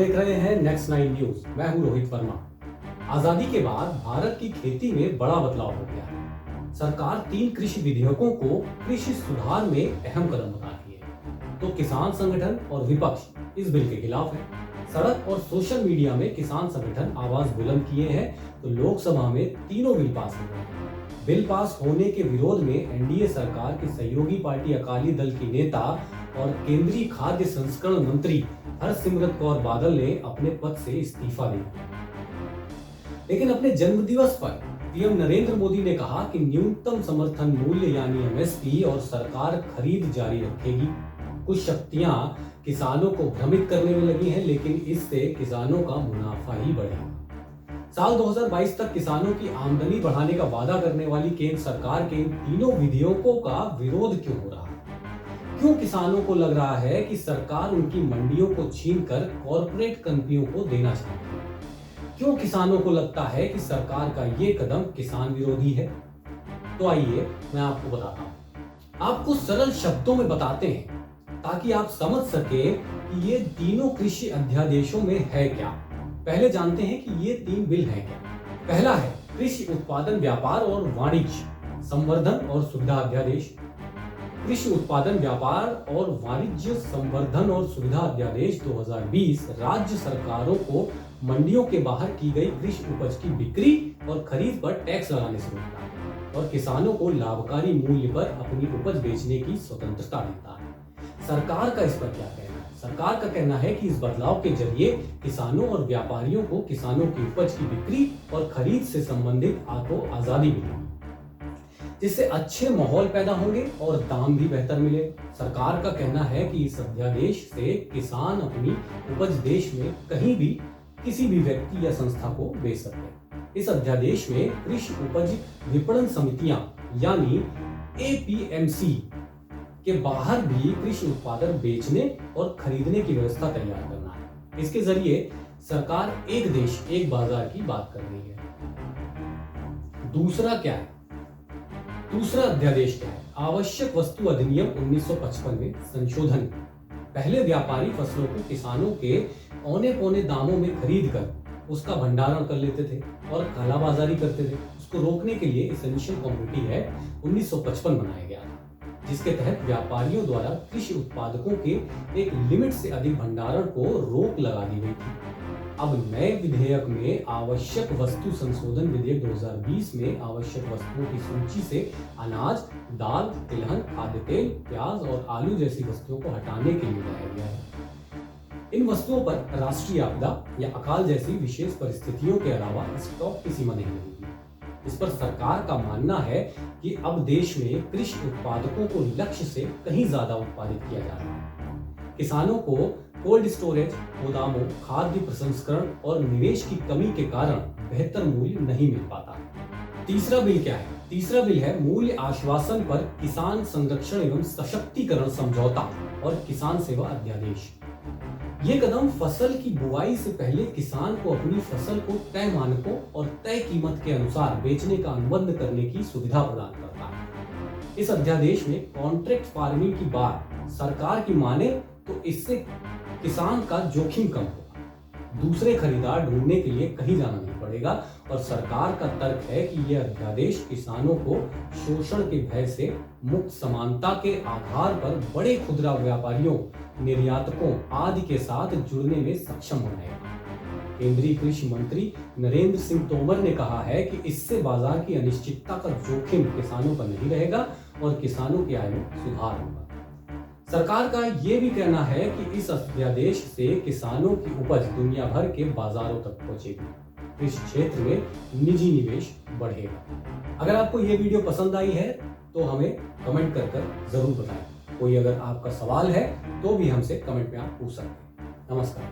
देख रहे हैं नेक्स्ट 9 न्यूज। मैं हूं रोहित वर्मा। आजादी के बाद भारत की खेती में बड़ा बदलाव हो गया है। सरकार 3 कृषि विधेयकों को कृषि सुधार में अहम कदम बताती है, तो किसान संगठन और विपक्ष इस बिल के खिलाफ है। सड़क और सोशल मीडिया में किसान संगठन आवाज बुलंद किए हैं, तो लोकसभा में तीनों बिल पास हो गए। बिल पास होने के विरोध में एनडीए सरकार की सहयोगी पार्टी अकाली दल की नेता और केंद्रीय खाद्य संस्करण मंत्री हरसिमरत कौर बादल ने अपने पद से इस्तीफा दे दिया। लेकिन अपने जन्मदिवस पर पीएम नरेंद्र मोदी ने कहा कि न्यूनतम समर्थन मूल्य यानी एमएसपी और सरकार खरीद जारी रखेगी। कुछ शक्तियां किसानों को भ्रमित करने में लगी हैं, लेकिन इससे किसानों का मुनाफा ही बढ़ेगा। साल 2022 तक किसानों की आमदनी बढ़ाने का वादा करने वाली केंद्र सरकार के इन तीनों विधेयकों का विरोध क्यों हो रहा है? क्यों किसानों को लग रहा है कि सरकार उनकी मंडियों को छीनकर कॉर्पोरेट कंपनियों को देना चाहती है? क्यों किसानों को लगता है कि सरकार का ये कदम किसान विरोधी है? तो आइए मैं आपको बताता हूं। आपको सरल शब्दों में बताते हैं ताकि आप समझ सके कि ये तीनों कृषि अध्यादेशों में है क्या। पहले जानते हैं कि ये 3 बिल हैं क्या। पहला है कृषि उत्पादन व्यापार और वाणिज्य संवर्धन और सुविधा अध्यादेश। कृषि उत्पादन व्यापार और वाणिज्य संवर्धन और सुविधा अध्यादेश 2020 राज्य सरकारों को मंडियों के बाहर की गई कृषि उपज की बिक्री और खरीद पर टैक्स लगाने से रोकता है और किसानों को लाभकारी मूल्य पर अपनी उपज बेचने की स्वतंत्रता देता है। सरकार का इस पर क्या कहना है? सरकार का कहना है कि इस बदलाव के जरिए किसानों और व्यापारियों को किसानों की उपज की बिक्री और खरीद से संबंधित आजादी मिलेगी, जिससे अच्छे माहौल पैदा होंगे और दाम भी बेहतर मिले। सरकार का कहना है कि इस अध्यादेश से किसान अपनी उपज देश में कहीं भी किसी भी व्यक्ति या संस्था को बेच सकते हैं। इस अध्यादेश में कृषि उपज विपणन समितियां यानी एपीएमसी के बाहर भी कृषि उत्पादन बेचने और खरीदने की व्यवस्था तैयार करना है। इसके जरिए सरकार एक देश एक बाजार की बात कर रही है। दूसरा क्या है? दूसरा अध्यादेश क्या है? आवश्यक वस्तु अधिनियम 1955 में संशोधन। पहले व्यापारी फसलों को किसानों के औने पौने दामों में खरीद कर उसका भंडारण कर लेते थे और कालाबाजारी करते थे। उसको रोकने के लिए एसेंशियल कमोडिटी एक्ट 1955 बनाया गया था, जिसके तहत व्यापारियों द्वारा कृषि उत्पादकों के एक लिमिट से अधिक भंडारण को रोक लगा दी गई थी। अब नए विधेयक में आवश्यक वस्तु संशोधन विधेयक 2020 में आवश्यक वस्तुओं की सूची से अनाज, दाल, तिलहन, खाद्य तेल, प्याज और आलू जैसी वस्तुओं को हटाने के लिए लाया गया है। इन वस्तुओं पर राष्ट्रीय आपदा या अकाल जैसी विशेष परिस्थितियों के अलावा स्टॉक की सीमा नहीं रहेगी। इस पर सरकार का मानना है कि अब देश में कृषि उत्पादकों को लक्ष्य से कहीं ज्यादा उत्पादित किया जा रहा है। किसानों को कोल्ड स्टोरेज, गोदामों, खाद्य प्रसंस्करण और निवेश की कमी के कारण बेहतर मूल्य नहीं मिल पाता है। तीसरा बिल क्या है? तीसरा बिल है मूल्य आश्वासन पर किसान संरक्षण एवं सशक्तिकरण समझौता और किसान सेवा अध्यादेश। ये कदम फसल की बुआई से पहले किसान को अपनी फसल को तय मानकों और तय कीमत के अनुसार बेचने का अनुबंध करने की सुविधा प्रदान करता है। इस अध्यादेश में कॉन्ट्रैक्ट फार्मिंग की बात सरकार की माने तो इससे किसान का जोखिम कम होगा, दूसरे खरीदार ढूंढने के लिए कहीं जाना नहीं पड़ेगा और सरकार का तर्क है कि यह अध्यादेश किसानों को शोषण के भय से मुक्त, समानता के आधार पर बड़े खुदरा व्यापारियों, निर्यातकों आदि के साथ जुड़ने में सक्षम बनाएगा। केंद्रीय कृषि मंत्री नरेंद्र सिंह तोमर ने कहा है कि इससे बाजार की अनिश्चितता का जोखिम किसानों पर नहीं रहेगा और किसानों की आय में सुधार होगा। सरकार का यह भी कहना है कि इस अध्यादेश से किसानों की उपज दुनिया भर के बाजारों तक पहुंचेगी। इस क्षेत्र में निजी निवेश बढ़ेगा। अगर आपको यह वीडियो पसंद आई है तो हमें कमेंट कर जरूर बताएं। कोई अगर आपका सवाल है तो भी हमसे कमेंट में आप पूछ सकते हैं। नमस्कार।